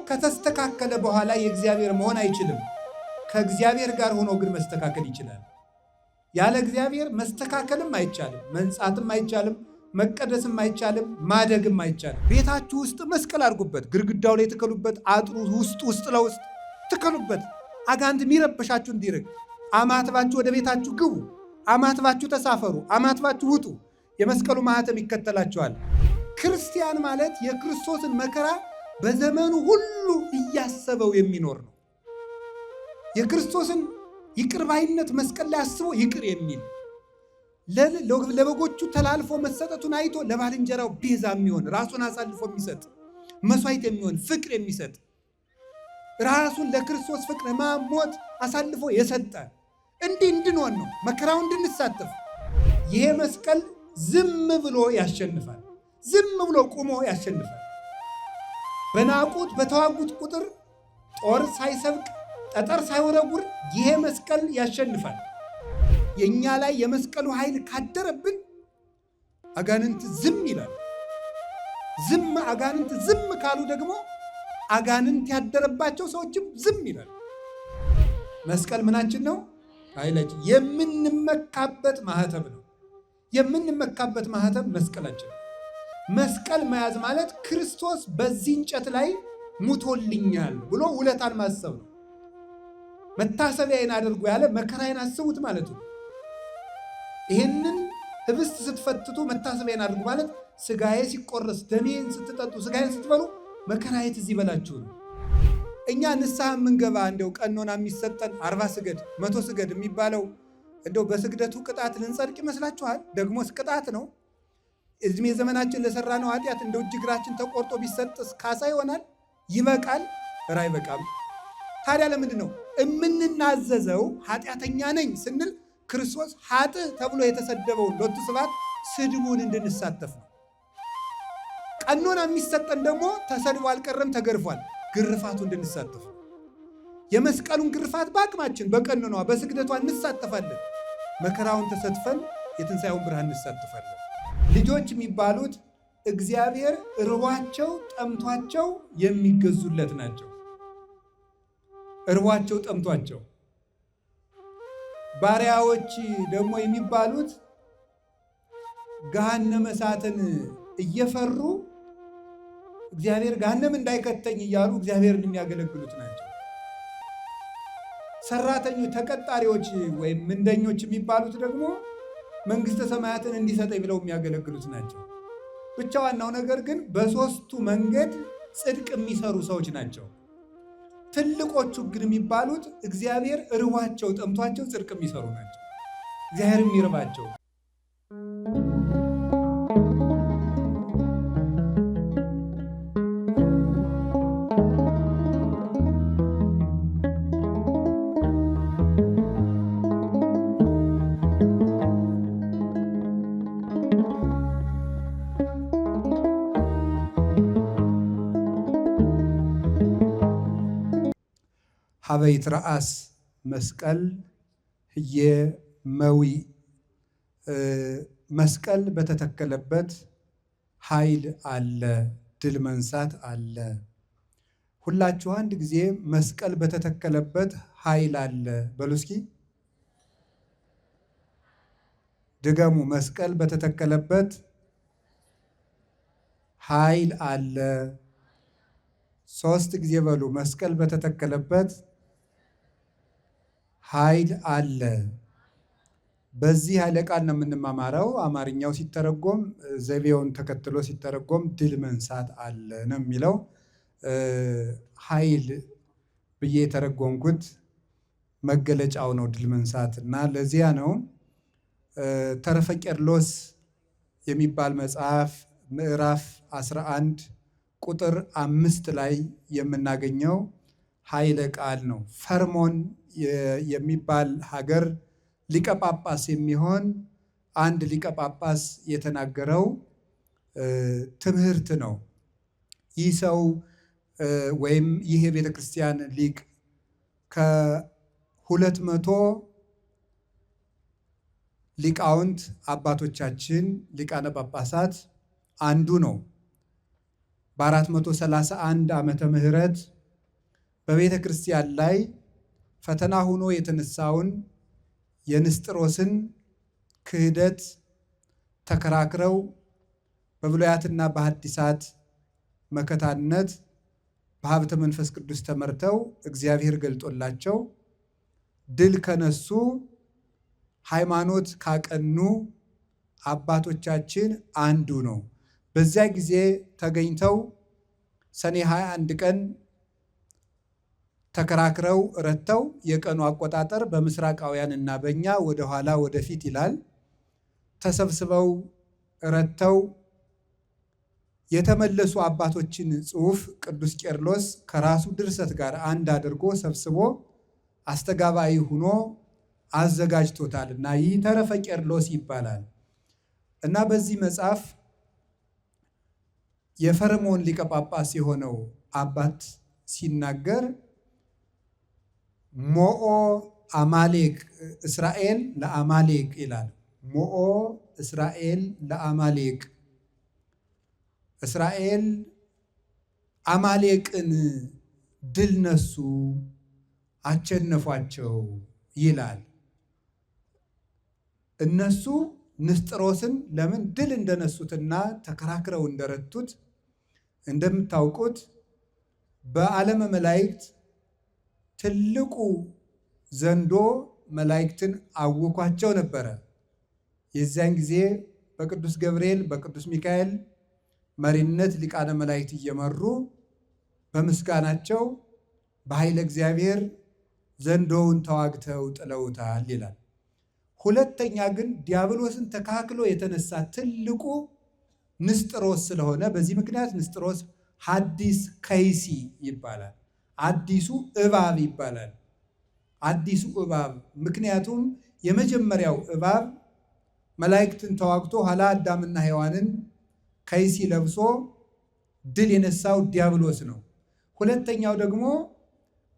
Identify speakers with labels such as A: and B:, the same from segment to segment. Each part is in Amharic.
A: ከተስተካከለ በኋላ የእግዚአብሔር መሆን አይችልም። ከእግዚአብሔር ጋር ሆኖ ግን መስተካከል ይችላል። ያለ እግዚአብሔር መስተካከልም አይቻልም፣ መንጻትም አይቻልም፣ መቀደስም አይቻልም፣ ማደግም አይቻልም። ቤታችሁ ውስጥ መስቀል አድርጉበት፣ ግድግዳው ላይ ትከሉበት፣ አጥሩ ውስጥ ለውስጥ ትከሉበት። አጋንንት የሚረብሻችሁ እንዲርቅ አማትባችሁ ወደ ቤታችሁ ግቡ፣ አማትባችሁ ተሳፈሩ፣ አማትባችሁ ውጡ። የመስቀሉ ማህተም ይከተላችኋል። ክርስቲያን ማለት የክርስቶስን መከራ በዘመኑ ሁሉ እያሰበው የሚኖር ነው። የክርስቶስን ይቅር ባይነት መስቀል ላይ አስቦ ይቅር የሚል ለበጎቹ ተላልፎ መሰጠቱን አይቶ ለባልንጀራው ቤዛ የሚሆን ራሱን አሳልፎ የሚሰጥ መስዋዕት የሚሆን ፍቅር የሚሰጥ ራሱን ለክርስቶስ ፍቅር ማሞት አሳልፎ የሰጠ እንዲህ እንድንሆን ነው፣ መከራውን እንድንሳተፍ። ይሄ መስቀል ዝም ብሎ ያሸንፋል። ዝም ብሎ ቁሞ ያሸንፋል። በናቁት በተዋጉት ቁጥር ጦር ሳይሰብቅ ጠጠር ሳይወረውር ይሄ መስቀል ያሸንፋል። የእኛ ላይ የመስቀሉ ኃይል ካደረብን አጋንንት ዝም ይላል። አጋንንት ዝም ካሉ ደግሞ አጋንንት ያደረባቸው ሰዎችም ዝም ይላል። መስቀል ምናችን ነው? ኃይላችን፣ የምንመካበት ማህተም ነው። የምንመካበት ማህተም መስቀላችን። መስቀል መያዝ ማለት ክርስቶስ በዚህ እንጨት ላይ ሙቶልኛል ብሎ ውለታን ማሰብ ነው። መታሰቢያዬን አድርጉ ያለ መከራዬን አስቡት ማለት ነው። ይህንን ህብስት ስትፈትቱ መታሰቢያዬን አድርጉ ማለት ስጋዬ ሲቆረስ ደሜን ስትጠጡ ስጋዬን ስትበሉ መከራዬ ትዝ ይበላችሁ ነው። እኛ ንስሐ የምንገባ እንደው ቀኖና የሚሰጠን 40 ስገድ 100 ስገድ የሚባለው እንደው በስግደቱ ቅጣት ልንጸድቅ ይመስላችኋል? ደግሞስ ቅጣት ነው። እድሜ ዘመናችን ለሰራነው ኃጢአት እንደው እጅ እግራችን ተቆርጦ ቢሰጥስ ካሳ ይሆናል? ይበቃል? ኧረ አይበቃም። ታዲያ ለምንድን ነው የምንናዘዘው? ኃጢአተኛ ነኝ ስንል ክርስቶስ ኃጥእ ተብሎ የተሰደበውን ሎቱ ስብሐት ስድቡን እንድንሳተፍ ነው። ቀኖና የሚሰጠን ደግሞ ተሰድቦ አልቀረም ተገርፏል፣ ግርፋቱ እንድንሳተፍ። የመስቀሉን ግርፋት በአቅማችን በቀኖኗ በስግደቷ እንሳተፋለን። መከራውን ተሰትፈን የትንሣኤውን ብርሃን እንሳተፋለን። ልጆች የሚባሉት እግዚአብሔር ርቧቸው ጠምቷቸው የሚገዙለት ናቸው። ርቧቸው ጠምቷቸው። ባሪያዎች ደግሞ የሚባሉት ገሃነመ እሳትን እየፈሩ እግዚአብሔር ገሃነም እንዳይከተኝ እያሉ እግዚአብሔርን የሚያገለግሉት ናቸው። ሰራተኞች፣ ተቀጣሪዎች ወይም ምንደኞች የሚባሉት ደግሞ መንግሥተ ሰማያትን እንዲሰጠኝ ብለው የሚያገለግሉት ናቸው። ብቻ ዋናው ነገር ግን በሦስቱ መንገድ ጽድቅ የሚሰሩ ሰዎች ናቸው። ትልቆቹ ግን የሚባሉት እግዚአብሔር ርቧቸው ጠምቷቸው ጽድቅ የሚሰሩ ናቸው። እግዚአብሔር የሚርባቸው። ሀበይት ረአስ መስቀል ህየ መዊ፣ መስቀል በተተከለበት ኃይል አለ፣ ድል መንሳት አለ። ሁላችሁ አንድ ጊዜ መስቀል በተተከለበት ኃይል አለ በሉ እስኪ ድገሙ። መስቀል በተተከለበት ኃይል አለ። 3 ጊዜ በሉ። መስቀል በተተከለበት ኃይል አለ። በዚህ ኃይለ ቃል ነው የምንማማረው። አማርኛው ሲተረጎም ዘይቤውን ተከትሎ ሲተረጎም ድል መንሳት አለ ነው የሚለው። ኃይል ብዬ የተረጎምኩት መገለጫው ነው ድል መንሳት እና ለዚያ ነው ተረፈ ቄርሎስ የሚባል መጽሐፍ ምዕራፍ 11 ቁጥር 5 ላይ የምናገኘው ኃይለ ቃል ነው። ፈርሞን የሚባል ሀገር ሊቀ ጳጳስ የሚሆን አንድ ሊቀ ጳጳስ የተናገረው ትምህርት ነው። ይህ ሰው ወይም ይህ የቤተ ክርስቲያን ሊቅ ከ200 ሊቃውንት አባቶቻችን ሊቃነ ጳጳሳት አንዱ ነው። በ431 ዓመተ ምህረት በቤተ ክርስቲያን ላይ ፈተና ሆኖ የተነሳውን የንስጥሮስን ክህደት ተከራክረው በብሉያትና በሐዲሳት መከታነት በሀብተ መንፈስ ቅዱስ ተመርተው እግዚአብሔር ገልጦላቸው ድል ከነሱ ሃይማኖት ካቀኑ አባቶቻችን አንዱ ነው። በዚያ ጊዜ ተገኝተው ሰኔ 21 ቀን ተከራክረው ረተው የቀኑ አቆጣጠር በምስራቃውያን እና በእኛ ወደ ኋላ ወደፊት ይላል። ተሰብስበው ረተው የተመለሱ አባቶችን ጽሑፍ ቅዱስ ቄርሎስ ከራሱ ድርሰት ጋር አንድ አድርጎ ሰብስቦ አስተጋባይ ሆኖ አዘጋጅቶታል እና ይህ ተረፈ ቄርሎስ ይባላል እና በዚህ መጽሐፍ የፈርዖን ሊቀ ጳጳስ የሆነው አባት ሲናገር ሞኦ አማሌቅ እስራኤል ለአማሌቅ ይላል። ሞኦ እስራኤል ለአማሌቅ፣ እስራኤል አማሌቅን ድል ነሱ፣ አቸነፏቸው ይላል። እነሱ ንስጥሮስን ለምን ድል እንደነሱትና ተከራክረው እንደረቱት እንደምታውቁት በዓለመ መላእክት ትልቁ ዘንዶ መላእክትን አውኳቸው ነበረ። የዚያን ጊዜ በቅዱስ ገብርኤል በቅዱስ ሚካኤል መሪነት ሊቃነ መላእክት እየመሩ በምስጋናቸው በኃይለ እግዚአብሔር ዘንዶውን ተዋግተው ጥለውታል ይላል። ሁለተኛ ግን ዲያብሎስን ተካክሎ የተነሳ ትልቁ ንስጥሮስ ስለሆነ በዚህ ምክንያት ንስጥሮስ ሐዲስ ከይሲ ይባላል። አዲሱ እባብ ይባላል። አዲሱ እባብ ምክንያቱም የመጀመሪያው እባብ መላእክትን ተዋግቶ ኋላ አዳምና ሔዋንን ከይሲ ለብሶ ድል የነሳው ዲያብሎስ ነው። ሁለተኛው ደግሞ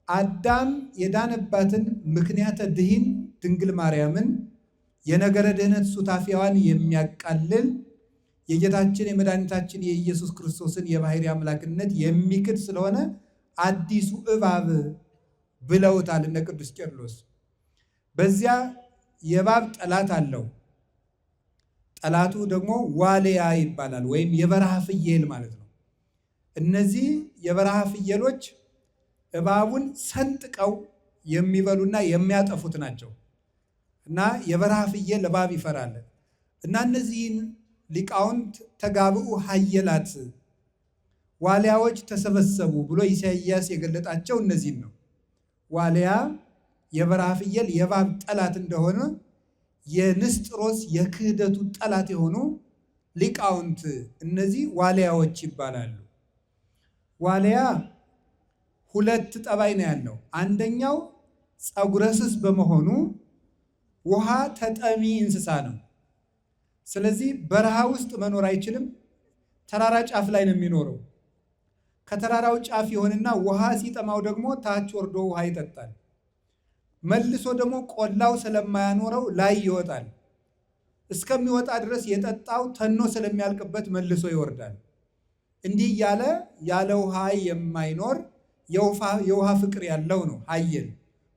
A: አዳም የዳነባትን ምክንያተ ድኂን ድንግል ማርያምን የነገረ ድህነት ሱታፊዋን የሚያቃልል የጌታችን የመድኃኒታችን የኢየሱስ ክርስቶስን የባሕርይ አምላክነት የሚክድ ስለሆነ አዲሱ እባብ ብለውታል እነ ቅዱስ ቄርሎስ። በዚያ የእባብ ጠላት አለው። ጠላቱ ደግሞ ዋልያ ይባላል፣ ወይም የበረሃ ፍየል ማለት ነው። እነዚህ የበረሃ ፍየሎች እባቡን ሰንጥቀው የሚበሉና የሚያጠፉት ናቸው እና የበረሃ ፍየል እባብ ይፈራል እና እነዚህን ሊቃውንት ተጋብኡ ኃየላት ዋልያዎች ተሰበሰቡ ብሎ ኢሳይያስ የገለጣቸው እነዚህን ነው። ዋልያ የበረሃ ፍየል የእባብ ጠላት እንደሆነ የንስጥሮስ የክህደቱ ጠላት የሆኑ ሊቃውንት እነዚህ ዋልያዎች ይባላሉ። ዋልያ ሁለት ጠባይ ነው ያለው። አንደኛው ፀጉረ ስስ በመሆኑ ውሃ ተጠሚ እንስሳ ነው። ስለዚህ በረሃ ውስጥ መኖር አይችልም። ተራራ ጫፍ ላይ ነው የሚኖረው። ከተራራው ጫፍ ይሆንና ውሃ ሲጠማው ደግሞ ታች ወርዶ ውሃ ይጠጣል። መልሶ ደግሞ ቆላው ስለማያኖረው ላይ ይወጣል። እስከሚወጣ ድረስ የጠጣው ተኖ ስለሚያልቅበት መልሶ ይወርዳል። እንዲህ እያለ ያለ ውሃ የማይኖር የውሃ ፍቅር ያለው ነው ኃየል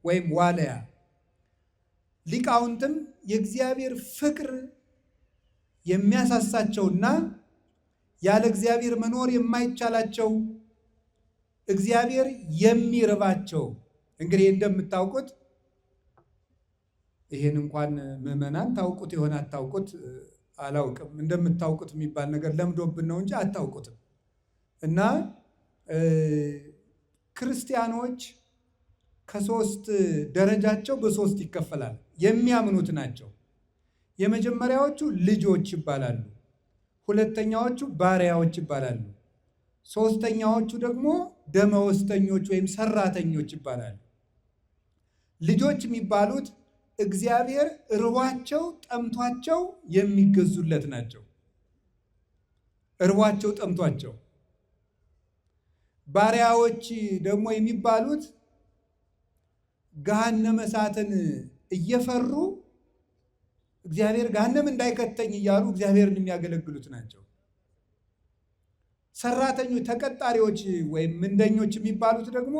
A: ወይም ዋልያ። ሊቃውንትም የእግዚአብሔር ፍቅር የሚያሳሳቸውና ያለ እግዚአብሔር መኖር የማይቻላቸው እግዚአብሔር የሚርባቸው። እንግዲህ እንደምታውቁት ይሄን እንኳን ምዕመናን ታውቁት ይሆን አታውቁት አላውቅም። እንደምታውቁት የሚባል ነገር ለምዶብን ነው እንጂ አታውቁትም። እና ክርስቲያኖች ከሶስት ደረጃቸው በሶስት ይከፈላል። የሚያምኑት ናቸው። የመጀመሪያዎቹ ልጆች ይባላሉ። ሁለተኛዎቹ ባሪያዎች ይባላሉ። ሶስተኛዎቹ ደግሞ ደመወዝተኞች ወይም ሰራተኞች ይባላሉ። ልጆች የሚባሉት እግዚአብሔር እርቧቸው ጠምቷቸው የሚገዙለት ናቸው። እርቧቸው ጠምቷቸው። ባሪያዎች ደግሞ የሚባሉት ገሃነመ እሳትን እየፈሩ እግዚአብሔር ገሃነም እንዳይከተኝ እያሉ እግዚአብሔርን የሚያገለግሉት ናቸው። ሰራተኞች ተቀጣሪዎች ወይም ምንደኞች የሚባሉት ደግሞ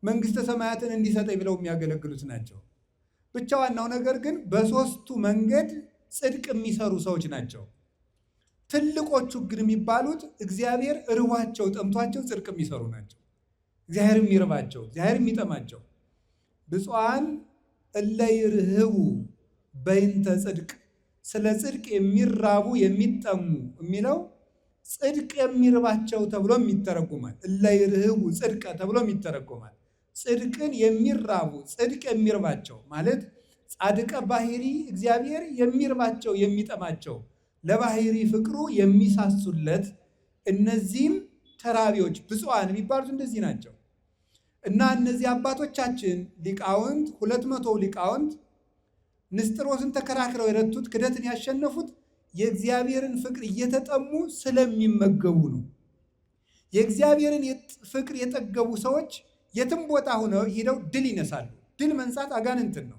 A: መንግስተ ሰማያትን እንዲሰጠኝ ብለው የሚያገለግሉት ናቸው። ብቻ ዋናው ነገር ግን በሶስቱ መንገድ ጽድቅ የሚሰሩ ሰዎች ናቸው። ትልቆቹ ግን የሚባሉት እግዚአብሔር እርቧቸው ጠምቷቸው ጽድቅ የሚሰሩ ናቸው። እግዚአብሔር የሚርባቸው፣ እግዚአብሔር የሚጠማቸው። ብፁዓን እለ ይርህቡ በይንተ ጽድቅ፣ ስለ ጽድቅ የሚራቡ የሚጠሙ የሚለው ጽድቅ የሚርባቸው ተብሎም ይተረጎማል። እለ ይርህቡ ጽድቀ ተብሎም ይተረጎማል። ጽድቅን የሚራቡ ጽድቅ የሚርባቸው ማለት ጻድቀ ባህሪ እግዚአብሔር የሚርባቸው የሚጠማቸው ለባህሪ ፍቅሩ የሚሳሱለት እነዚህም ተራቢዎች ብፁዓን የሚባሉት እንደዚህ ናቸው። እና እነዚህ አባቶቻችን ሊቃውንት 200 ሊቃውንት ንስጥሮስን ተከራክረው የረቱት ክደትን ያሸነፉት የእግዚአብሔርን ፍቅር እየተጠሙ ስለሚመገቡ ነው። የእግዚአብሔርን ፍቅር የጠገቡ ሰዎች የትም ቦታ ሆነው ሄደው ድል ይነሳሉ። ድል መንሳት አጋንንትን ነው።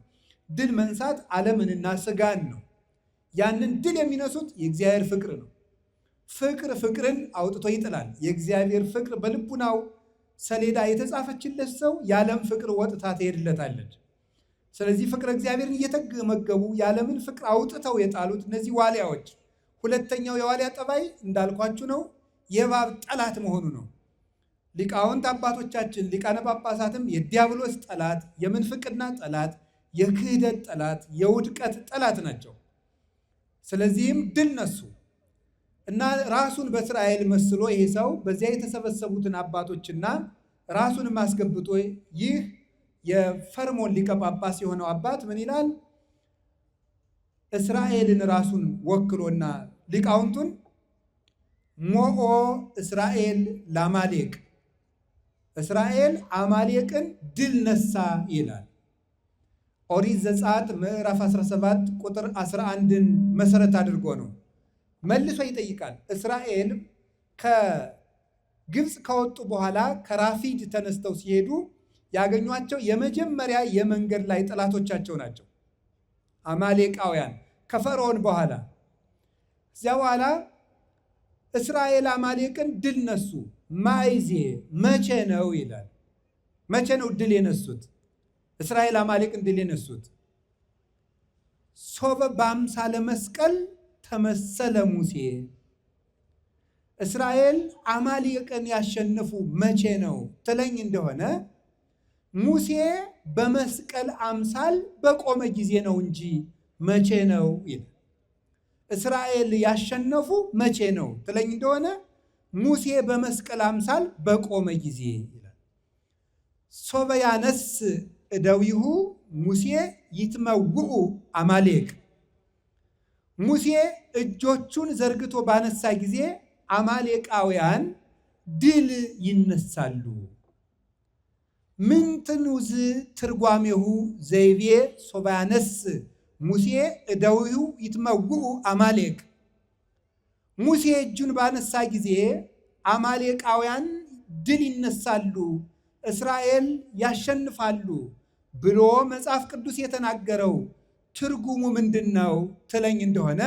A: ድል መንሳት ዓለምንና ስጋን ነው። ያንን ድል የሚነሱት የእግዚአብሔር ፍቅር ነው። ፍቅርን አውጥቶ ይጥላል። የእግዚአብሔር ፍቅር በልቡናው ሰሌዳ የተጻፈችለት ሰው የዓለም ፍቅር ወጥታ ትሄድለታለች። ስለዚህ ፍቅር እግዚአብሔርን እየተመገቡ የዓለምን ፍቅር አውጥተው የጣሉት እነዚህ ዋልያዎች፣ ሁለተኛው የዋልያ ጠባይ እንዳልኳችሁ ነው፣ የእባብ ጠላት መሆኑ ነው። ሊቃውንት አባቶቻችን ሊቃነ ጳጳሳትም የዲያብሎስ ጠላት፣ የምንፍቅና ጠላት፣ የክህደት ጠላት፣ የውድቀት ጠላት ናቸው። ስለዚህም ድል ነሱ እና ራሱን በእስራኤል መስሎ ይሄ ሰው በዚያ የተሰበሰቡትን አባቶችና ራሱንም አስገብቶ ይህ የፈርሞን ሊቀ ጳጳስ የሆነው አባት ምን ይላል? እስራኤልን ራሱን ወክሎና ሊቃውንቱን ሞኦ እስራኤል ለአማሌቅ፣ እስራኤል አማሌቅን ድል ነሳ ይላል። ኦሪት ዘጸአት ምዕራፍ 17 ቁጥር 11ን መሰረት አድርጎ ነው። መልሶ ይጠይቃል። እስራኤል ከግብፅ ከወጡ በኋላ ከራፊድ ተነስተው ሲሄዱ ያገኟቸው የመጀመሪያ የመንገድ ላይ ጠላቶቻቸው ናቸው አማሌቃውያን ከፈርዖን በኋላ። እዚያ በኋላ እስራኤል አማሌቅን ድል ነሱ። ማይዜ መቼ ነው ይላል። መቼ ነው ድል የነሱት? እስራኤል አማሌቅን ድል የነሱት ሶበ በአምሳለ መስቀል ተመሰለ ሙሴ። እስራኤል አማሌቅን ያሸነፉ መቼ ነው ትለኝ እንደሆነ ሙሴ በመስቀል አምሳል በቆመ ጊዜ ነው እንጂ መቼ ነው ይላል። እስራኤል ያሸነፉ መቼ ነው ትለኝ እንደሆነ ሙሴ በመስቀል አምሳል በቆመ ጊዜ ይላል። ሶበ ያነስ እደዊሁ ሙሴ ይትመውኡ አማሌቅ። ሙሴ እጆቹን ዘርግቶ ባነሳ ጊዜ አማሌቃውያን ድል ይነሳሉ። ምንትኑዝ ትርጓሜሁ ዘይቤ ሶበ ያነስ ሙሴ እደዊሁ ይትመውኡ አማሌቅ። ሙሴ እጁን ባነሳ ጊዜ አማሌቃውያን ድል ይነሳሉ፣ እስራኤል ያሸንፋሉ ብሎ መጽሐፍ ቅዱስ የተናገረው ትርጉሙ ምንድን ነው ትለኝ እንደሆነ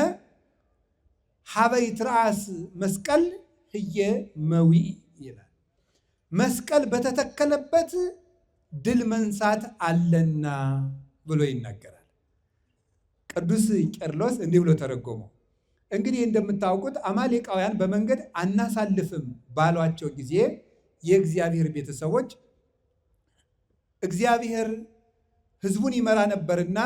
A: ሀበይ ትርአስ መስቀል ህየ መዊዕ ይላል። መስቀል በተተከለበት ድል መንሳት አለና ብሎ ይናገራል። ቅዱስ ቄርሎስ እንዲህ ብሎ ተረጎመው። እንግዲህ እንደምታውቁት አማሌቃውያን በመንገድ አናሳልፍም ባሏቸው ጊዜ የእግዚአብሔር ቤተሰቦች እግዚአብሔር ሕዝቡን ይመራ ነበርና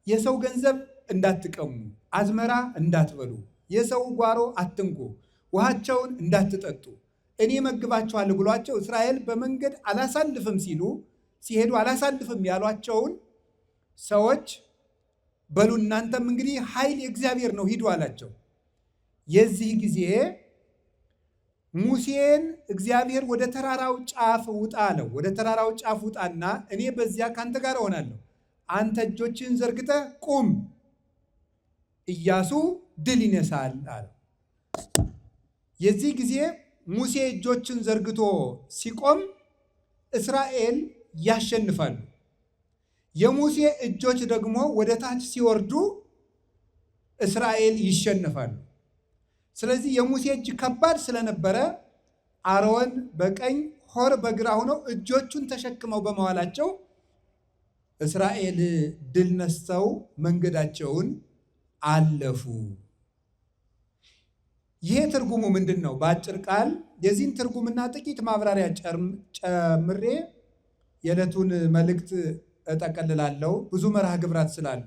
A: የሰው ገንዘብ እንዳትቀሙ፣ አዝመራ እንዳትበሉ፣ የሰው ጓሮ አትንኩ፣ ውሃቸውን እንዳትጠጡ እኔ መግባቸዋለሁ ብሏቸው እስራኤል በመንገድ አላሳልፍም ሲሄዱ አላሳልፍም ያሏቸውን ሰዎች በሉ እናንተም እንግዲህ ኃይል የእግዚአብሔር ነው ሂዱ አላቸው። የዚህ ጊዜ ሙሴን እግዚአብሔር ወደ ተራራው ጫፍ ውጣ አለው። ወደ ተራራው ጫፍ ውጣና እኔ በዚያ ካንተ ጋር እሆናለሁ፣ አንተ እጆችን ዘርግተህ ቁም፣ ኢያሱ ድል ይነሳል አለው። የዚህ ጊዜ ሙሴ እጆችን ዘርግቶ ሲቆም እስራኤል ያሸንፋሉ። የሙሴ እጆች ደግሞ ወደ ታች ሲወርዱ እስራኤል ይሸነፋሉ። ስለዚህ የሙሴ እጅ ከባድ ስለነበረ አሮን በቀኝ ሆር በግራ ሆነው እጆቹን ተሸክመው በመዋላቸው እስራኤል ድል ነስተው መንገዳቸውን አለፉ። ይሄ ትርጉሙ ምንድን ነው? በአጭር ቃል የዚህን ትርጉምና ጥቂት ማብራሪያ ጨምሬ የዕለቱን መልእክት እጠቀልላለሁ። ብዙ መርሃ ግብራት ስላሉ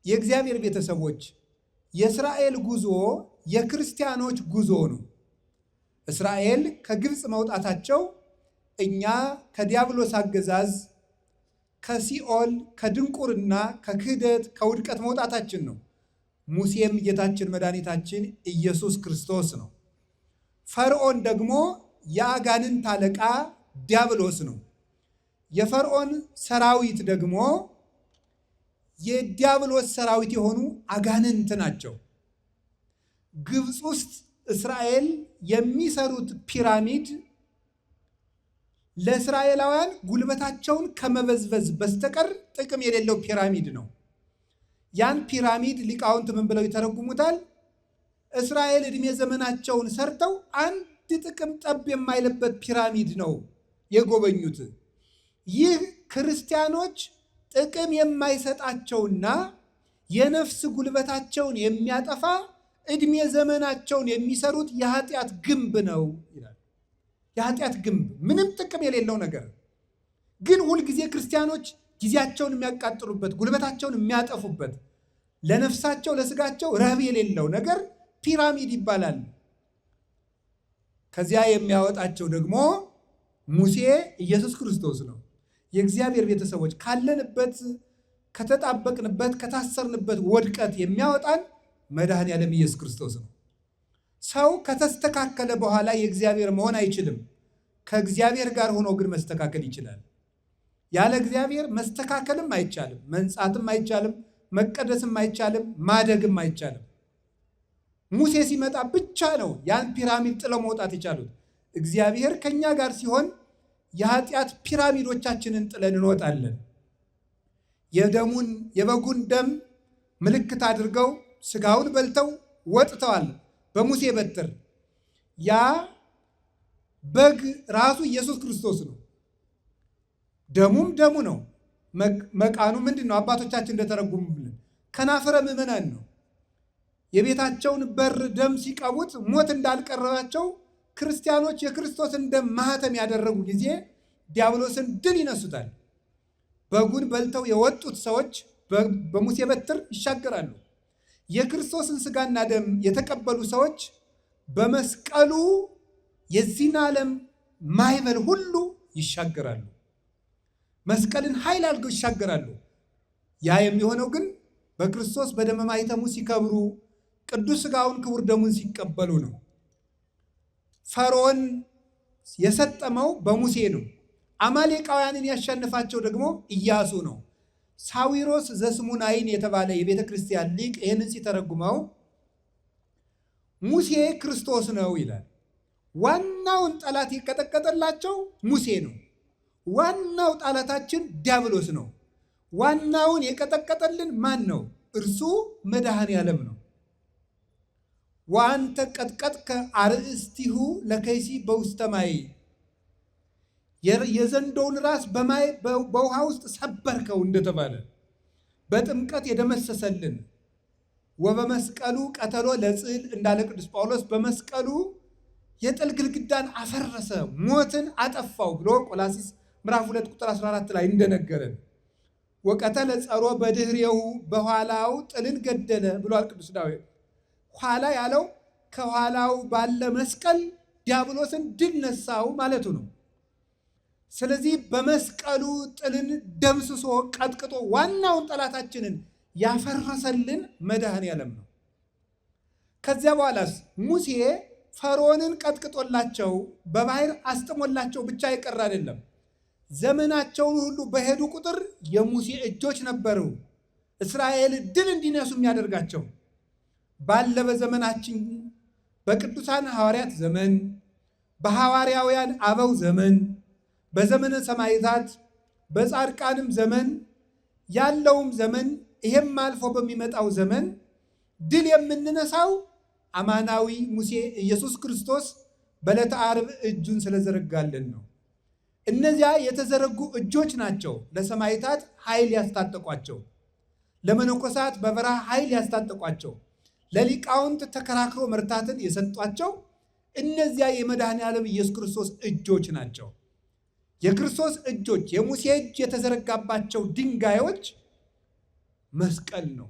A: የእግዚአብሔር ቤተሰቦች የእስራኤል ጉዞ የክርስቲያኖች ጉዞ ነው። እስራኤል ከግብፅ መውጣታቸው እኛ ከዲያብሎስ አገዛዝ፣ ከሲኦል፣ ከድንቁርና፣ ከክህደት፣ ከውድቀት መውጣታችን ነው። ሙሴም ጌታችን መድኃኒታችን ኢየሱስ ክርስቶስ ነው። ፈርዖን ደግሞ የአጋንንት አለቃ ዲያብሎስ ነው። የፈርዖን ሰራዊት ደግሞ የዲያብሎስ ሰራዊት የሆኑ አጋንንት ናቸው። ግብፅ ውስጥ እስራኤል የሚሰሩት ፒራሚድ ለእስራኤላውያን ጉልበታቸውን ከመበዝበዝ በስተቀር ጥቅም የሌለው ፒራሚድ ነው። ያን ፒራሚድ ሊቃውንት ምን ብለው ይተረጉሙታል? እስራኤል ዕድሜ ዘመናቸውን ሰርተው አንድ ጥቅም ጠብ የማይልበት ፒራሚድ ነው የጎበኙት። ይህ ክርስቲያኖች ጥቅም የማይሰጣቸውና የነፍስ ጉልበታቸውን የሚያጠፋ ዕድሜ ዘመናቸውን የሚሰሩት የኃጢአት ግንብ ነው ይላል። የኃጢአት ግንብ፣ ምንም ጥቅም የሌለው ነገር ግን ሁልጊዜ ክርስቲያኖች ጊዜያቸውን የሚያቃጥሉበት፣ ጉልበታቸውን የሚያጠፉበት፣ ለነፍሳቸው ለስጋቸው ረብ የሌለው ነገር ፒራሚድ ይባላል። ከዚያ የሚያወጣቸው ደግሞ ሙሴ ኢየሱስ ክርስቶስ ነው። የእግዚአብሔር ቤተሰቦች ካለንበት፣ ከተጣበቅንበት፣ ከታሰርንበት ወድቀት የሚያወጣን መድኃኔ ዓለም ኢየሱስ ክርስቶስ ነው። ሰው ከተስተካከለ በኋላ የእግዚአብሔር መሆን አይችልም። ከእግዚአብሔር ጋር ሆኖ ግን መስተካከል ይችላል። ያለ እግዚአብሔር መስተካከልም አይቻልም፣ መንጻትም አይቻልም፣ መቀደስም አይቻልም፣ ማደግም አይቻልም። ሙሴ ሲመጣ ብቻ ነው ያን ፒራሚድ ጥለው መውጣት የቻሉት። እግዚአብሔር ከኛ ጋር ሲሆን የኃጢአት ፒራሚዶቻችንን ጥለን እንወጣለን። የበጉን ደም ምልክት አድርገው ስጋውን በልተው ወጥተዋል በሙሴ በትር። ያ በግ ራሱ ኢየሱስ ክርስቶስ ነው። ደሙም ደሙ ነው። መቃኑ ምንድን ነው? አባቶቻችን እንደተረጉሙልን ከናፍረ ምዕመናን ነው። የቤታቸውን በር ደም ሲቀቡት ሞት እንዳልቀረባቸው ክርስቲያኖች የክርስቶስን ደም ማህተም ያደረጉ ጊዜ ዲያብሎስን ድል ይነሱታል። በጉን በልተው የወጡት ሰዎች በሙሴ በትር ይሻገራሉ። የክርስቶስን ስጋና ደም የተቀበሉ ሰዎች በመስቀሉ የዚህን ዓለም ማዕበል ሁሉ ይሻገራሉ። መስቀልን ኃይል አድርገው ይሻገራሉ። ያ የሚሆነው ግን በክርስቶስ በደመ ማኅተሙ ሲከብሩ፣ ቅዱስ ስጋውን ክቡር ደሙን ሲቀበሉ ነው። ፈርዖን የሰጠመው በሙሴ ነው። አማሌቃውያንን ያሸነፋቸው ደግሞ ኢያሱ ነው። ሳዊሮስ ዘስሙናይን የተባለ የቤተ ክርስቲያን ሊቅ ይህንን ሲተረጉመው ሙሴ ክርስቶስ ነው ይላል። ዋናውን ጠላት የቀጠቀጠላቸው ሙሴ ነው። ዋናው ጠላታችን ዲያብሎስ ነው። ዋናውን የቀጠቀጠልን ማን ነው? እርሱ መድኃኔ ዓለም ነው። ወአንተ ቀጥቀጥከ አርእስቲሁ ለከይሲ በውስተ ማይ፣ የዘንዶውን ራስ በውሃ ውስጥ ሰበርከው እንደተባለ በጥምቀት የደመሰሰልን። ወበመስቀሉ ቀተሎ ለጽል እንዳለ ቅዱስ ጳውሎስ በመስቀሉ የጥል ግድግዳን አፈረሰ፣ ሞትን አጠፋው ብሎ ቆላሲስ ምዕራፍ 2 ቁጥር 14 ላይ እንደነገረን። ወቀተለ ጸሮ በድህሬው በኋላው ጥልን ገደለ ብሏል ቅዱስ ዳዊት። ኋላ ያለው ከኋላው ባለ መስቀል ዲያብሎስን ድል ነሳው ማለቱ ነው። ስለዚህ በመስቀሉ ጥልን ደምስሶ ቀጥቅጦ ዋናውን ጠላታችንን ያፈረሰልን መድኃኔ ዓለም ነው። ከዚያ በኋላስ ሙሴ ፈርዖንን ቀጥቅጦላቸው በባህር አስጥሞላቸው ብቻ ይቀር አይደለም። ዘመናቸውን ሁሉ በሄዱ ቁጥር የሙሴ እጆች ነበሩ እስራኤል ድል እንዲነሱ የሚያደርጋቸው። ባለ በዘመናችን በቅዱሳን ሐዋርያት ዘመን፣ በሐዋርያውያን አበው ዘመን፣ በዘመነ ሰማዕታት፣ በጻድቃንም ዘመን ያለውም ዘመን ይሄም አልፎ በሚመጣው ዘመን ድል የምንነሳው አማናዊ ሙሴ ኢየሱስ ክርስቶስ በዕለተ ዓርብ እጁን ስለዘረጋልን ነው። እነዚያ የተዘረጉ እጆች ናቸው ለሰማዕታት ኃይል ያስታጠቋቸው፣ ለመነኮሳት በበረሃ ኃይል ያስታጠቋቸው፣ ለሊቃውንት ተከራክሮ መርታትን የሰጧቸው እነዚያ የመድኃኔ ዓለም ኢየሱስ ክርስቶስ እጆች ናቸው። የክርስቶስ እጆች የሙሴ እጅ የተዘረጋባቸው ድንጋዮች መስቀል ነው።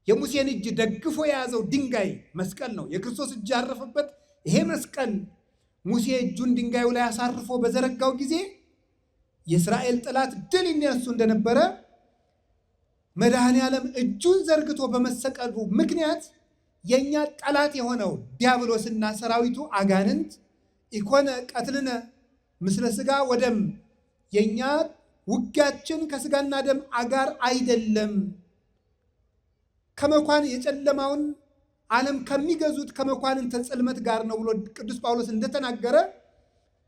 A: የሙሴን እጅ ደግፎ የያዘው ድንጋይ መስቀል ነው። የክርስቶስ እጅ ያረፈበት ይሄ መስቀል ሙሴ እጁን ድንጋዩ ላይ አሳርፎ በዘረጋው ጊዜ የእስራኤል ጠላት ድል ይነሱ እንደነበረ መድኃኔ ዓለም እጁን ዘርግቶ በመሰቀሉ ምክንያት የእኛ ጠላት የሆነው ዲያብሎስና ሰራዊቱ አጋንንት ኢኮነ ቀትልነ ምስለ ሥጋ ወደም፣ የእኛ ውጊያችን ከሥጋና ደም ጋር አይደለም፣ ከመኳን የጨለማውን ዓለም ከሚገዙት ከመኳንንተ ጽልመት ጋር ነው ብሎ ቅዱስ ጳውሎስ እንደተናገረ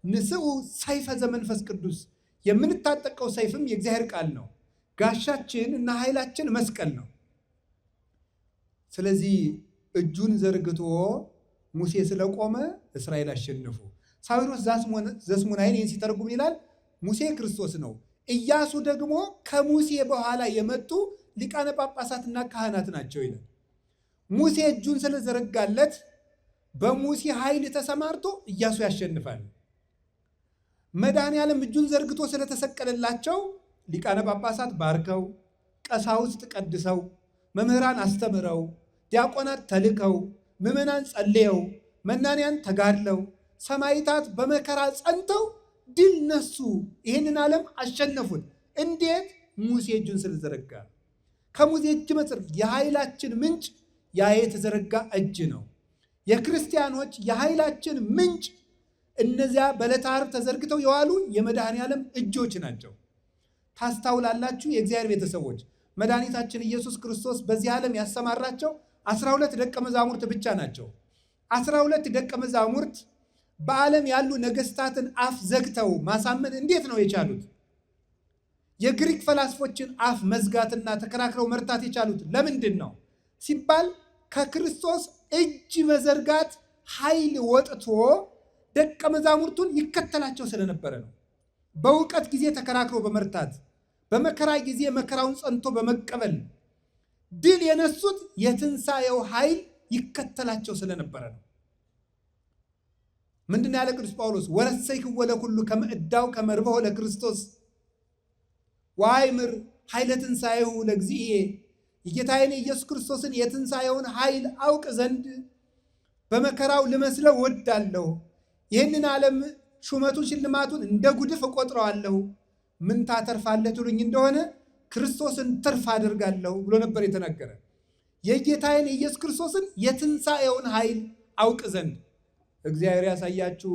A: ንስኡ ሰይፈ ዘመንፈስ ቅዱስ፣ የምንታጠቀው ሰይፍም የእግዚአብሔር ቃል ነው። ጋሻችን እና ኃይላችን መስቀል ነው። ስለዚህ እጁን ዘርግቶ ሙሴ ስለቆመ እስራኤል አሸነፉ። ሳዊሮስ ዘስሙናይን ይህን ሲተረጉም ይላል ሙሴ ክርስቶስ ነው፣ ኢያሱ ደግሞ ከሙሴ በኋላ የመጡ ሊቃነ ጳጳሳትና ካህናት ናቸው ይላል። ሙሴ እጁን ስለዘረጋለት በሙሴ ኃይል ተሰማርቶ ኢያሱ ያሸንፋል። መድኃኔ ዓለም እጁን ዘርግቶ ስለተሰቀለላቸው ሊቃነ ጳጳሳት ባርከው፣ ቀሳውስት ቀድሰው፣ መምህራን አስተምረው፣ ዲያቆናት ተልከው፣ ምዕመናን ጸልየው፣ መናንያን ተጋድለው፣ ሰማዕታት በመከራ ጸንተው ድል ነሱ። ይህንን ዓለም አሸነፉት። እንዴት? ሙሴ እጁን ስለዘረጋ። ከሙሴ እጅ መጽር የኃይላችን ምንጭ ያ የተዘረጋ እጅ ነው። የክርስቲያኖች የኃይላችን ምንጭ እነዚያ በዕለተ ዓርብ ተዘርግተው የዋሉ የመድኃኔ ዓለም እጆች ናቸው። ታስታውላላችሁ የእግዚአብሔር ቤተሰቦች፣ መድኃኒታችን ኢየሱስ ክርስቶስ በዚህ ዓለም ያሰማራቸው 12 ደቀ መዛሙርት ብቻ ናቸው። 12 ደቀ መዛሙርት በዓለም ያሉ ነገሥታትን አፍ ዘግተው ማሳመን እንዴት ነው የቻሉት? የግሪክ ፈላስፎችን አፍ መዝጋትና ተከራክረው መርታት የቻሉት ለምንድን ነው ሲባል ከክርስቶስ እጅ መዘርጋት ኃይል ወጥቶ ደቀ መዛሙርቱን ይከተላቸው ስለነበረ ነው። በእውቀት ጊዜ ተከራክሮ በመርታት በመከራ ጊዜ መከራውን ጸንቶ በመቀበል ድል የነሱት የትንሣኤው ኃይል ይከተላቸው ስለነበረ ነው። ምንድን ያለ ቅዱስ ጳውሎስ ወረሰይክዎ ለኩሉ ከመ እዳው ከመ ርበሆ ለክርስቶስ ወአእምር ኃይለ ትንሣኤሁ ለእግዚእየ፣ የጌታዬን ኢየሱስ ክርስቶስን የትንሣኤውን ኃይል አውቅ ዘንድ በመከራው ልመስለው ወዳለሁ። ይህንን ዓለም ሹመቱን ሽልማቱን እንደ ጉድፍ እቆጥረዋለሁ። ምን ታተርፋለህ ትሉኝ እንደሆነ ክርስቶስን ትርፍ አድርጋለሁ ብሎ ነበር የተናገረ። የጌታዬን ኢየሱስ ክርስቶስን የትንሣኤውን ኃይል አውቅ ዘንድ እግዚአብሔር ያሳያችሁ።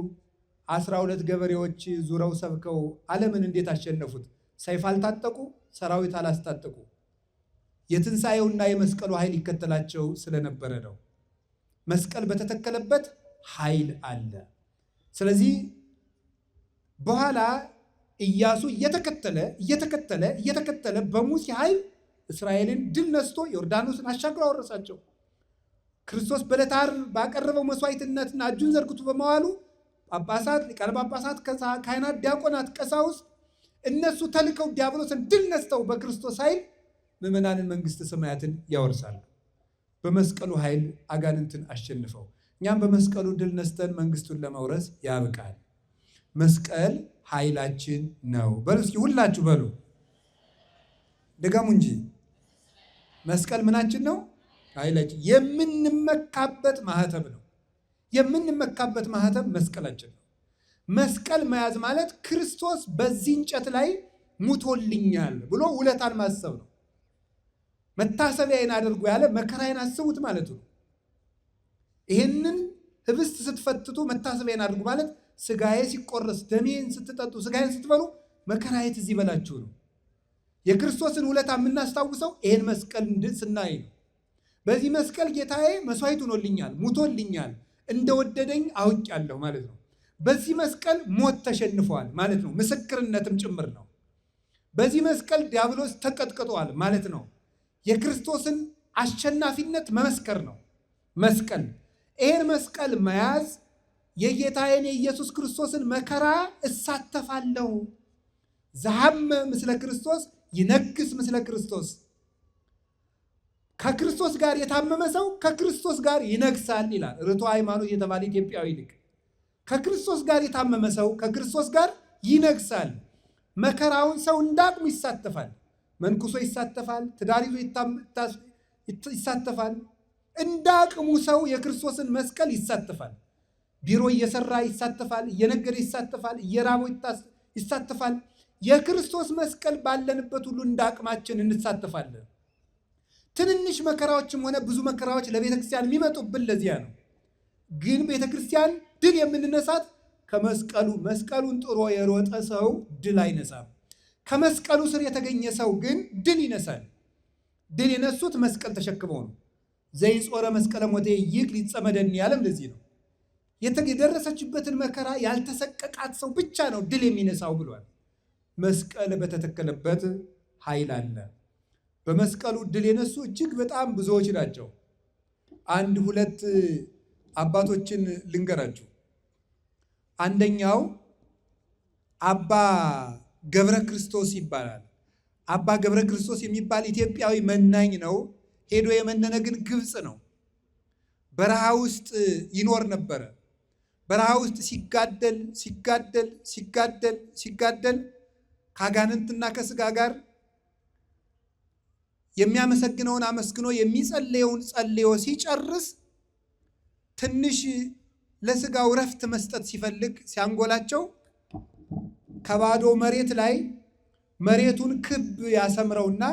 A: 12 ገበሬዎች ዙረው ሰብከው ዓለምን እንዴት አሸነፉት? ሰይፍ አልታጠቁ፣ ሰራዊት አላስታጠቁ። የትንሣኤውና የመስቀሉ ኃይል ይከተላቸው ስለነበረ ነው። መስቀል በተተከለበት ኃይል አለ። ስለዚህ በኋላ ኢያሱ እየተከተለ በሙሴ ኃይል እስራኤልን ድል ነስቶ ዮርዳኖስን አሻግሮ አወረሳቸው። ክርስቶስ በዕለተ ዓርብ ባቀረበው መስዋዕትነትና እጁን ዘርግቶ በመዋሉ ጳጳሳት፣ ሊቃነ ጳጳሳት፣ ካህናት፣ ዲያቆናት፣ ቀሳውስት እነሱ ተልከው ዲያብሎስን ድል ነስተው በክርስቶስ ኃይል ምዕመናንን መንግሥተ ሰማያትን ያወርሳሉ። በመስቀሉ ኃይል አጋንንትን አሸንፈው እኛም በመስቀሉ ድል ነስተን መንግሥቱን ለመውረስ ያብቃል። መስቀል ኃይላችን ነው። በሉ እስኪ ሁላችሁ በሉ፣ ድገሙ እንጂ። መስቀል ምናችን ነው? ኃይላችን። የምንመካበት ማህተብ ነው። የምንመካበት ማህተብ መስቀላችን ነው። መስቀል መያዝ ማለት ክርስቶስ በዚህ እንጨት ላይ ሙቶልኛል ብሎ ውለታን ማሰብ ነው። መታሰቢያዬን አድርጉ ያለ መከራዬን አስቡት ማለት ነው። ይህንን ህብስት ስትፈትቱ መታሰቢያዬን አድርጉ ማለት ስጋዬ ሲቆረስ ደሜን ስትጠጡ ስጋዬን ስትበሉ መከራዬ ትዝ ይበላችሁ ነው። የክርስቶስን ውለታ የምናስታውሰው ይህን መስቀል ስናይ ነው። በዚህ መስቀል ጌታዬ መስዋዕት ሆኖልኛል፣ ሙቶልኛል፣ እንደወደደኝ አውቄያለሁ ማለት ነው። በዚህ መስቀል ሞት ተሸንፈዋል ማለት ነው። ምስክርነትም ጭምር ነው። በዚህ መስቀል ዲያብሎስ ተቀጥቅጧል ማለት ነው። የክርስቶስን አሸናፊነት መመስከር ነው። መስቀል። ይሄን መስቀል መያዝ የጌታዬን የኢየሱስ ክርስቶስን መከራ እሳተፋለሁ። ዘሐመ ምስለ ክርስቶስ ይነግስ ምስለ ክርስቶስ። ከክርስቶስ ጋር የታመመ ሰው ከክርስቶስ ጋር ይነግሳል ይላል ርቱዐ ሃይማኖት የተባለ ኢትዮጵያዊ ሊቅ። ከክርስቶስ ጋር የታመመ ሰው ከክርስቶስ ጋር ይነግሳል። መከራውን ሰው እንዳቅሙ ይሳተፋል። መንኩሶ ይሳተፋል። ትዳር ይዞ ይሳተፋል። እንዳቅሙ ሰው የክርስቶስን መስቀል ይሳተፋል። ቢሮ እየሰራ ይሳተፋል። እየነገደ ይሳተፋል። እየራበው ይሳተፋል። የክርስቶስ መስቀል ባለንበት ሁሉ እንዳቅማችን እንሳተፋለን። ትንንሽ መከራዎችም ሆነ ብዙ መከራዎች ለቤተክርስቲያን የሚመጡብን ለዚያ ነው። ግን ቤተክርስቲያን ድል የምንነሳት ከመስቀሉ። መስቀሉን ጥሮ የሮጠ ሰው ድል አይነሳም። ከመስቀሉ ስር የተገኘ ሰው ግን ድል ይነሳል። ድል የነሱት መስቀል ተሸክመው ነው። ዘይጾረ መስቀለ ሞቴ ይክል ይጸመደኒ ያለም ለዚህ ነው። የደረሰችበትን መከራ ያልተሰቀቃት ሰው ብቻ ነው ድል የሚነሳው ብሏል። መስቀል በተተከለበት ኃይል አለ። በመስቀሉ ድል የነሱ እጅግ በጣም ብዙዎች ናቸው። አንድ ሁለት አባቶችን ልንገራችሁ። አንደኛው አባ ገብረ ክርስቶስ ይባላል። አባ ገብረ ክርስቶስ የሚባል ኢትዮጵያዊ መናኝ ነው። ሄዶ የመነነ ግን ግብፅ ነው። በረሃ ውስጥ ይኖር ነበረ። በረሃ ውስጥ ሲጋደል ከአጋንንትና ከስጋ ጋር የሚያመሰግነውን አመስግኖ የሚጸልየውን ጸልዮ ሲጨርስ ትንሽ ለስጋው ረፍት መስጠት ሲፈልግ ሲያንጎላቸው ከባዶ መሬት ላይ መሬቱን ክብ ያሰምረውና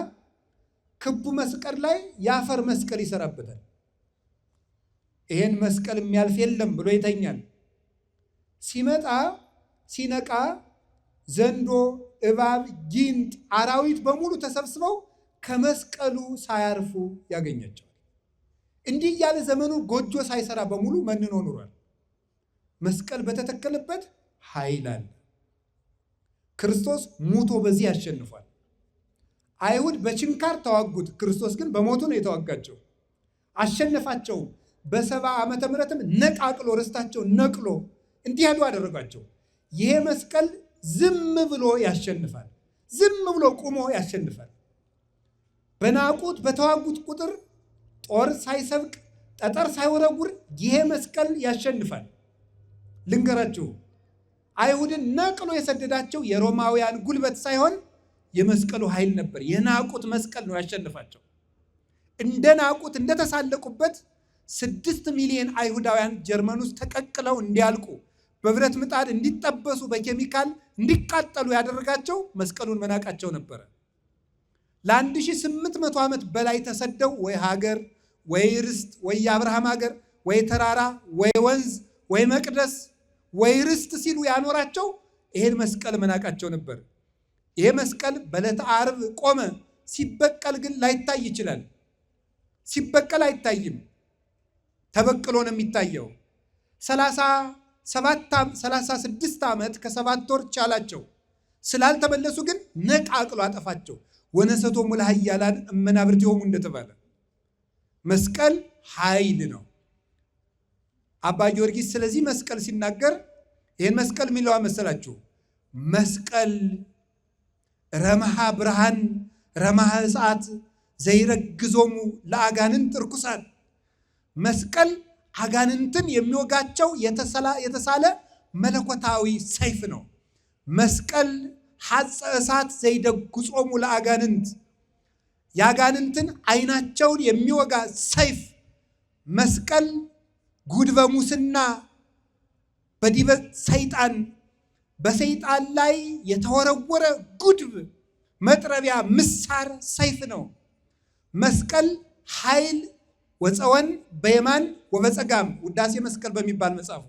A: ክቡ መስቀል ላይ የአፈር መስቀል ይሰራበታል። ይሄን መስቀል የሚያልፍ የለም ብሎ ይተኛል። ሲመጣ ሲነቃ ዘንዶ፣ እባብ፣ ጊንጥ፣ አራዊት በሙሉ ተሰብስበው ከመስቀሉ ሳያርፉ ያገኛቸዋል። እንዲህ እያለ ዘመኑ ጎጆ ሳይሰራ በሙሉ መንኖ ኑሯል። መስቀል በተተከለበት ኃይል አለ። ክርስቶስ ሙቶ በዚህ ያሸንፏል። አይሁድ በችንካር ተዋጉት፣ ክርስቶስ ግን በሞቱ ነው የተዋጋቸው። አሸነፋቸው። በ70 ዓመተ ምህረትም ነቃቅሎ ርስታቸውን ነቅሎ እንዲሄዱ አደረጋቸው። ይሄ መስቀል ዝም ብሎ ያሸንፋል። ዝም ብሎ ቁሞ ያሸንፋል። በናቁት በተዋጉት ቁጥር ጦር ሳይሰብቅ ጠጠር ሳይወረውር ይሄ መስቀል ያሸንፋል። ልንገራችሁ፣ አይሁድን ነቅሎ የሰደዳቸው የሮማውያን ጉልበት ሳይሆን የመስቀሉ ኃይል ነበር። የናቁት መስቀል ነው ያሸንፋቸው። እንደ ናቁት እንደተሳለቁበት 6 ሚሊዮን አይሁዳውያን ጀርመን ውስጥ ተቀቅለው እንዲያልቁ በብረት ምጣድ እንዲጠበሱ በኬሚካል እንዲቃጠሉ ያደረጋቸው መስቀሉን መናቃቸው ነበረ። ለ1800 ዓመት በላይ ተሰደው ወይ ሀገር ወይ ርስት ወይ የአብርሃም ሀገር ወይ ተራራ ወይ ወንዝ ወይ መቅደስ ወይ ርስት ሲሉ ያኖራቸው ይሄን መስቀል መናቃቸው ነበር። ይሄ መስቀል በዕለተ ዓርብ ቆመ። ሲበቀል ግን ላይታይ ይችላል። ሲበቀል አይታይም፣ ተበቅሎ ነው የሚታየው። 36 ዓመት ከ7 ወር ቻላቸው። ስላልተመለሱ ግን ነቃቅሎ አጠፋቸው። ወነሰቶሙ ለኃያላን እመናብርቲሆሙ እንደተባለ መስቀል ኃይል ነው። አባ ጊዮርጊስ ስለዚህ መስቀል ሲናገር ይህን መስቀል የሚለው መሰላችሁ? መስቀል ረመሃ ብርሃን ረመሃ እሳት ዘይረግዞሙ ለአጋንንት ርኩሳን። መስቀል አጋንንትን የሚወጋቸው የተሳለ መለኮታዊ ሰይፍ ነው። መስቀል ሐፀ እሳት ዘይደጉጾሙ ለአጋንንት፣ የአጋንንትን አይናቸውን የሚወጋ ሰይፍ። መስቀል ጉድበ ሙስና በዲበ ሰይጣን፣ በሰይጣን ላይ የተወረወረ ጉድብ መጥረቢያ ምሳር ሰይፍ ነው። መስቀል ኃይል ወፀወን በየማን ወበፀጋም ውዳሴ መስቀል በሚባል መጽሐፉ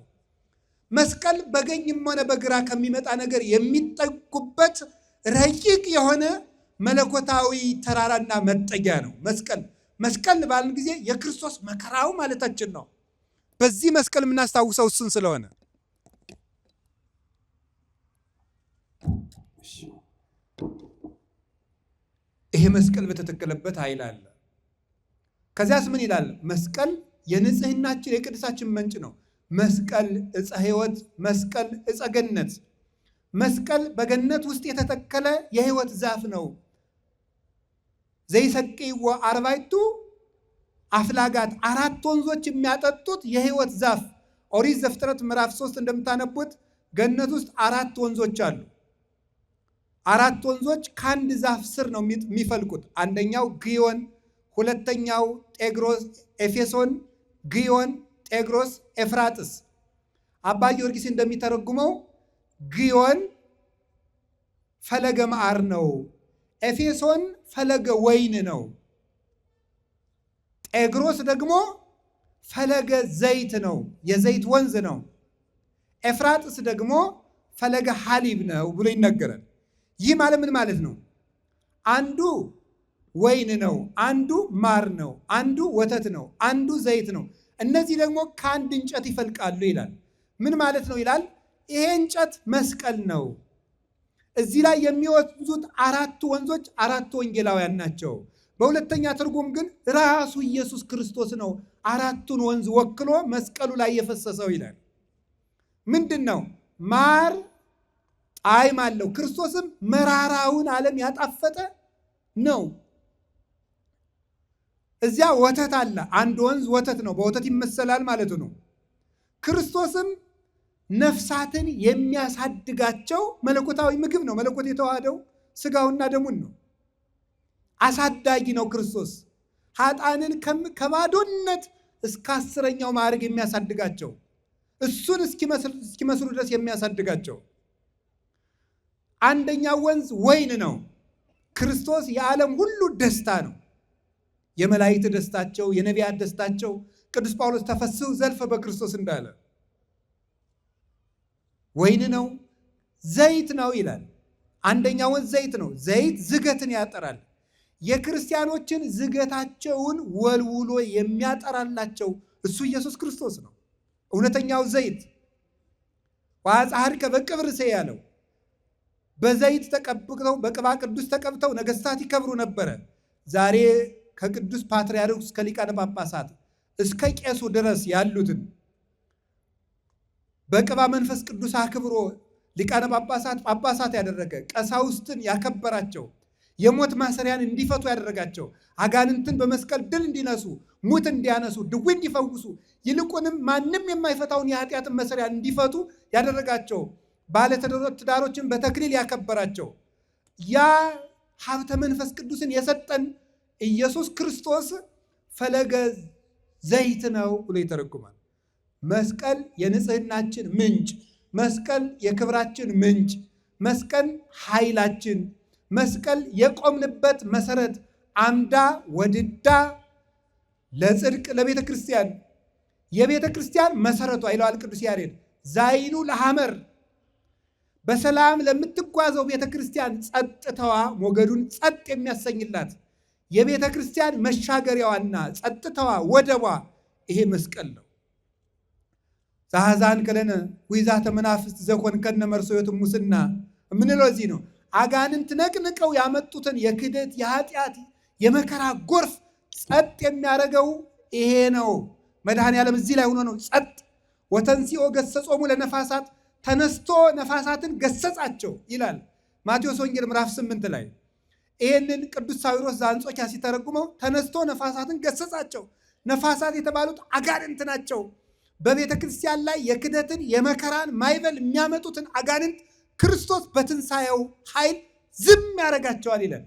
A: መስቀል በቀኝም ሆነ በግራ ከሚመጣ ነገር የሚጠጉበት ረቂቅ የሆነ መለኮታዊ ተራራና መጠጊያ ነው። መስቀል ባልን ጊዜ የክርስቶስ መከራው ማለታችን ነው። በዚህ መስቀል የምናስታውሰው እሱን ስለሆነ ይሄ መስቀል በተተከለበት ኃይል አለ። ከዚያስ ምን ይላል? መስቀል የንጽህናችን የቅድሳችን ምንጭ ነው። መስቀል ዕፀ ሕይወት፣ መስቀል ዕፀ ገነት። መስቀል በገነት ውስጥ የተተከለ የሕይወት ዛፍ ነው። ዘይሰቅይዎ አርባዕቱ አፍላጋት፣ 4 ወንዞች የሚያጠጡት የሕይወት ዛፍ። ኦሪት ዘፍጥረት ምዕራፍ 3 እንደምታነቡት ገነት ውስጥ 4 ወንዞች አሉ። 4 ወንዞች ከአንድ ዛፍ ስር ነው የሚፈልቁት። አንደኛው ግዮን፣ ሁለተኛው ጤግሮስ ኤፌሶን፣ ግዮን፣ ጤግሮስ፣ ኤፍራጥስ። አባ ጊዮርጊስ እንደሚተረጉመው ግዮን ፈለገ መዓር ነው፣ ኤፌሶን ፈለገ ወይን ነው፣ ጤግሮስ ደግሞ ፈለገ ዘይት ነው፣ የዘይት ወንዝ ነው፣ ኤፍራጥስ ደግሞ ፈለገ ሐሊብ ነው ብሎ ይነገራል። ይህ ማለት ምን ማለት ነው? አንዱ ወይን ነው፣ አንዱ ማር ነው፣ አንዱ ወተት ነው፣ አንዱ ዘይት ነው። እነዚህ ደግሞ ከአንድ እንጨት ይፈልቃሉ ይላል። ምን ማለት ነው ይላል? ይሄ እንጨት መስቀል ነው። እዚህ ላይ የሚወጡት 4 ወንዞች 4 ወንጌላውያን ናቸው። በሁለተኛ ትርጉም ግን ራሱ ኢየሱስ ክርስቶስ ነው 4ቱን ወንዝ ወክሎ መስቀሉ ላይ የፈሰሰው ይላል። ምንድን ነው? ማር ጣዕም አለው። ክርስቶስም መራራውን ዓለም ያጣፈጠ ነው። እዚያ ወተት አለ። አንድ ወንዝ ወተት ነው፣ በወተት ይመሰላል ማለቱ ነው። ክርስቶስም ነፍሳትን የሚያሳድጋቸው መለኮታዊ ምግብ ነው። መለኮት የተዋሃደው ስጋውና ደሙን ነው። አሳዳጊ ነው ክርስቶስ። ኃጥአንን ከባዶነት እስከ 10ኛው ማዕረግ የሚያሳድጋቸው፣ እሱን እስኪመስሉ ድረስ የሚያሳድጋቸው። አንደኛው ወንዝ ወይን ነው። ክርስቶስ የዓለም ሁሉ ደስታ ነው። የመላእክት ደስታቸው፣ የነቢያት ደስታቸው። ቅዱስ ጳውሎስ ተፈስሑ ዘልፈ በክርስቶስ እንዳለ ወይን ነው። ዘይት ነው ይላል። አንደኛው ወንዝ ዘይት ነው። ዘይት ዝገትን ያጠራል። የክርስቲያኖችን ዝገታቸውን ወልውሎ የሚያጠራላቸው እሱ ኢየሱስ ክርስቶስ ነው። እውነተኛው ዘይት ወአጽሐድከ በቅብር ርሴ ያለው በዘይት ተቀብተው በቅባ ቅዱስ ተቀብተው ነገሥታት ይከብሩ ነበረ። ዛሬ ከቅዱስ ፓትርያርኩ እስከ ሊቃነ ጳጳሳት እስከ ቄሱ ድረስ ያሉትን በቅባ መንፈስ ቅዱስ አክብሮ ሊቃነ ጳጳሳት ያደረገ፣ ቀሳውስትን ያከበራቸው፣ የሞት ማሰሪያን እንዲፈቱ ያደረጋቸው፣ አጋንንትን በመስቀል ድል እንዲነሱ፣ ሙት እንዲያነሱ፣ ድዊ እንዲፈውሱ፣ ይልቁንም ማንም የማይፈታውን የኃጢአትን መሰሪያን እንዲፈቱ ያደረጋቸው፣ ባለትዳሮችን በተክሊል ያከበራቸው፣ ያ ሀብተ መንፈስ ቅዱስን የሰጠን ኢየሱስ ክርስቶስ ፈለገ ዘይት ነው ብሎ ይተረጉማል። መስቀል የንጽህናችን ምንጭ፣ መስቀል የክብራችን ምንጭ፣ መስቀል ኃይላችን፣ መስቀል የቆምንበት መሰረት፣ አምዳ ወድዳ ለጽድቅ ለቤተ ክርስቲያን፣ የቤተ ክርስቲያን መሰረቷ ይለዋል ቅዱስ ያሬድ። ዛይኑ ለሐመር፣ በሰላም ለምትጓዘው ቤተ ክርስቲያን ጸጥታዋ ሞገዱን ጸጥ የሚያሰኝላት የቤተ ክርስቲያን መሻገሪያዋና ጸጥታዋ ወደቧ ይሄ መስቀል ነው። ዛሃዛን ከለነ ዊዛተ መናፍስት ዘኮንከነ መርሶዮት ሙስና የምንለው እዚህ ነው። አጋንንት ነቅንቀው ያመጡትን የክደት የኃጢአት የመከራ ጎርፍ ጸጥ የሚያደርገው ይሄ ነው። መድኃኔዓለም እዚህ ላይ ሆኖ ነው ጸጥ። ወተንሥኦ ገሰጾሙ ለነፋሳት፣ ተነስቶ ነፋሳትን ገሰጻቸው ይላል ማቴዎስ ወንጌል ምዕራፍ 8 ላይ። ይህንን ቅዱስ ሳዊሮስ ዘአንጾኪያ ሲተረጉመው ተነስቶ ነፋሳትን ገሰጻቸው። ነፋሳት የተባሉት አጋንንት ናቸው። በቤተ ክርስቲያን ላይ የክደትን የመከራን ማይበል የሚያመጡትን አጋንንት ክርስቶስ በትንሣኤው ኃይል ዝም ያደርጋቸዋል ይላል።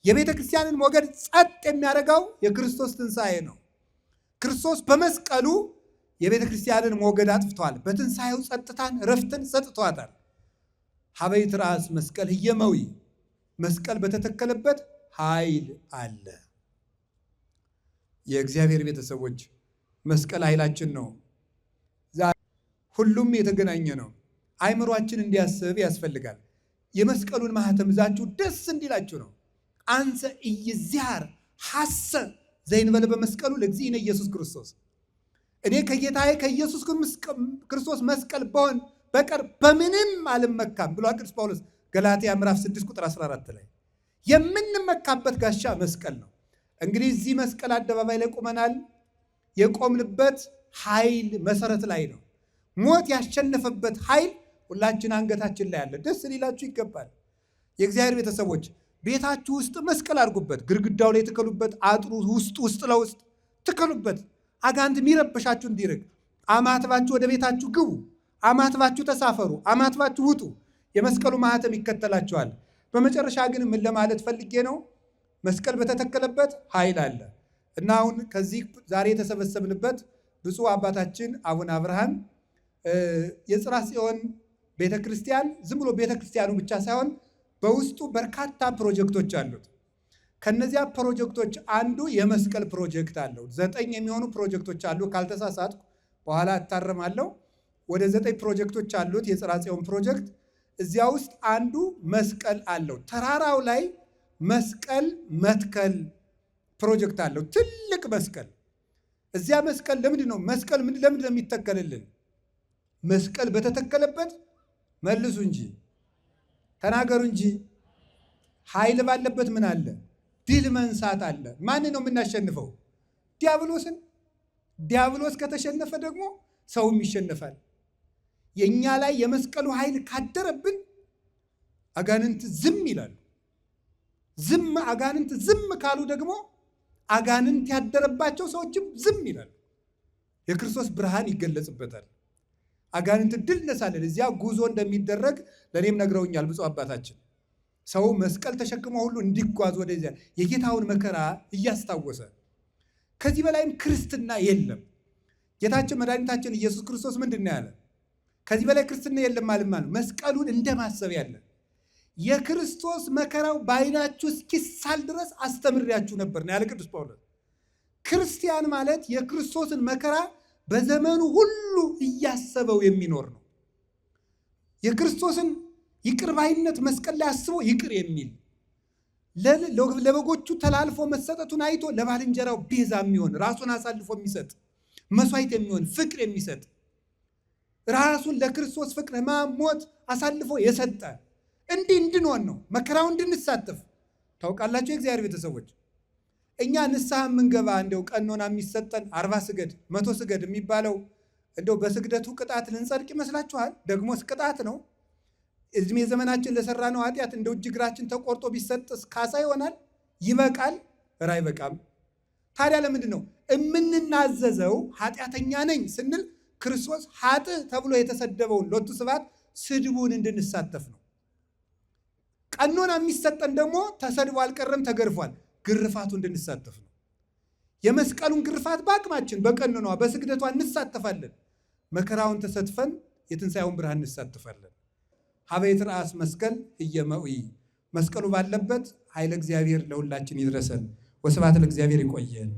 A: የቤተ ክርስቲያንን ሞገድ ጸጥ የሚያደርገው የክርስቶስ ትንሣኤ ነው። ክርስቶስ በመስቀሉ የቤተ ክርስቲያንን ሞገድ አጥፍቷል። በትንሣኤው ጸጥታን ረፍትን ሰጥቷታል። ሀበይት ራስ መስቀል ህየመዊ፣ መስቀል በተተከለበት ኃይል አለ። የእግዚአብሔር ቤተሰቦች መስቀል ኃይላችን ነው። ሁሉም የተገናኘ ነው። አይምሯችን እንዲያስብ ያስፈልጋል። የመስቀሉን ማህተም ይዛችሁ ደስ እንዲላችሁ ነው። አንሰ ኢይዝያር ሐሰ ዘይንበለ በመስቀሉ ለእግዚእነ ኢየሱስ ክርስቶስ፣ እኔ ከጌታዬ ከኢየሱስ ክርስቶስ መስቀል በሆን በቀር በምንም አልመካም ብሏል ቅዱስ ጳውሎስ ገላትያ ምዕራፍ 6 ቁጥር 14 ላይ። የምንመካበት ጋሻ መስቀል ነው። እንግዲህ እዚህ መስቀል አደባባይ ላይ ቆመናል። የቆምንበት ኃይል መሰረት ላይ ነው። ሞት ያሸነፈበት ኃይል ሁላችን አንገታችን ላይ አለ። ደስ ሊላችሁ ይገባል። የእግዚአብሔር ቤተሰቦች ቤታችሁ ውስጥ መስቀል አድርጉበት፣ ግድግዳው ላይ ትከሉበት፣ አጥሩ ውስጥ ለውስጥ ትከሉበት። አጋንንት የሚረብሻችሁ እንዲርቅ አማትባችሁ ወደ ቤታችሁ ግቡ፣ አማትባችሁ ተሳፈሩ፣ አማትባችሁ ውጡ። የመስቀሉ ማህተም ይከተላችኋል። በመጨረሻ ግን ምን ለማለት ፈልጌ ነው? መስቀል በተተከለበት ኃይል አለ እና አሁን ከዚህ ዛሬ የተሰበሰብንበት ብፁዕ አባታችን አቡነ አብርሃም የጽርሐ ጽዮን ቤተክርስቲያን ዝም ብሎ ቤተክርስቲያኑ ብቻ ሳይሆን በውስጡ በርካታ ፕሮጀክቶች አሉት። ከነዚያ ፕሮጀክቶች አንዱ የመስቀል ፕሮጀክት አለው። 9 የሚሆኑ ፕሮጀክቶች አሉ። ካልተሳሳትኩ በኋላ እታረማለሁ። ወደ 9 ፕሮጀክቶች አሉት የጽርሐ ጽዮን ፕሮጀክት። እዚያ ውስጥ አንዱ መስቀል አለው። ተራራው ላይ መስቀል መትከል ፕሮጀክት አለው። ትልቅ መስቀል። እዚያ መስቀል ለምንድን ነው ለምንድን ነው የሚተከልልን? መስቀል በተተከለበት መልሱ እንጂ ተናገሩ እንጂ ኃይል ባለበት ምን አለ? ድል መንሳት አለ። ማን ነው የምናሸንፈው? ዲያብሎስን። ዲያብሎስ ከተሸነፈ ደግሞ ሰውም ይሸነፋል። የእኛ ላይ የመስቀሉ ኃይል ካደረብን አጋንንት ዝም ይላሉ። አጋንንት ዝም ካሉ ደግሞ አጋንንት ያደረባቸው ሰዎችም ዝም ይላሉ። የክርስቶስ ብርሃን ይገለጽበታል። አጋንንት ድል ነሳለን። እዚያ ጉዞ እንደሚደረግ ለእኔም ነግረውኛል ብፁዕ አባታችን። ሰው መስቀል ተሸክሞ ሁሉ እንዲጓዝ ወደዚያ የጌታውን መከራ እያስታወሰ። ከዚህ በላይም ክርስትና የለም። ጌታችን መድኃኒታችን ኢየሱስ ክርስቶስ ምንድን ነው ያለ? ከዚህ በላይ ክርስትና የለም ማለት መስቀሉን እንደማሰብ ያለ የክርስቶስ መከራው በዓይናችሁ እስኪሳል ድረስ አስተምሬያችሁ ነበር ነው ያለ ቅዱስ ጳውሎስ። ክርስቲያን ማለት የክርስቶስን መከራ በዘመኑ ሁሉ እያሰበው የሚኖር ነው። የክርስቶስን ይቅር ባይነት መስቀል ላይ አስቦ ይቅር የሚል ለበጎቹ ተላልፎ መሰጠቱን አይቶ ለባልንጀራው ቤዛ የሚሆን ራሱን አሳልፎ የሚሰጥ መስዋዕት የሚሆን ፍቅር የሚሰጥ ራሱን ለክርስቶስ ፍቅር ሞት አሳልፎ የሰጠ እንዲህ እንድንሆን ነው፣ መከራው እንድንሳተፍ። ታውቃላችሁ የእግዚአብሔር ቤተሰቦች እኛ ንስሐ የምንገባ እንደው ቀኖና የሚሰጠን 40 ስገድ 100 ስገድ የሚባለው እንደው በስግደቱ ቅጣት ልንጸድቅ ይመስላችኋል? ደግሞስ ቅጣት ነው። እድሜ ዘመናችን ለሰራነው ኃጢአት እንደው እጅ እግራችን ተቆርጦ ቢሰጥስ ካሳ ይሆናል? ይበቃል? ኧረ አይበቃም። ታዲያ ለምንድን ነው የምንናዘዘው? ኃጢአተኛ ነኝ ስንል ክርስቶስ ኃጥእ ተብሎ የተሰደበውን ሎቱ ስብሐት ስድቡን እንድንሳተፍ ነው። ቀኖና የሚሰጠን ደግሞ ተሰድቦ አልቀረም፣ ተገርፏል። ግርፋቱ እንድንሳተፍ ነው። የመስቀሉን ግርፋት በአቅማችን በቀኖኗ በስግደቷ እንሳተፋለን። መከራውን ተሰትፈን የትንሣኤውን ብርሃን እንሳተፋለን። ሀበ ይትረአስ መስቀል እየመዊ መስቀሉ ባለበት ኃይለ እግዚአብሔር ለሁላችን ይድረሰን። ወስብሐት ለእግዚአብሔር። ይቆየን።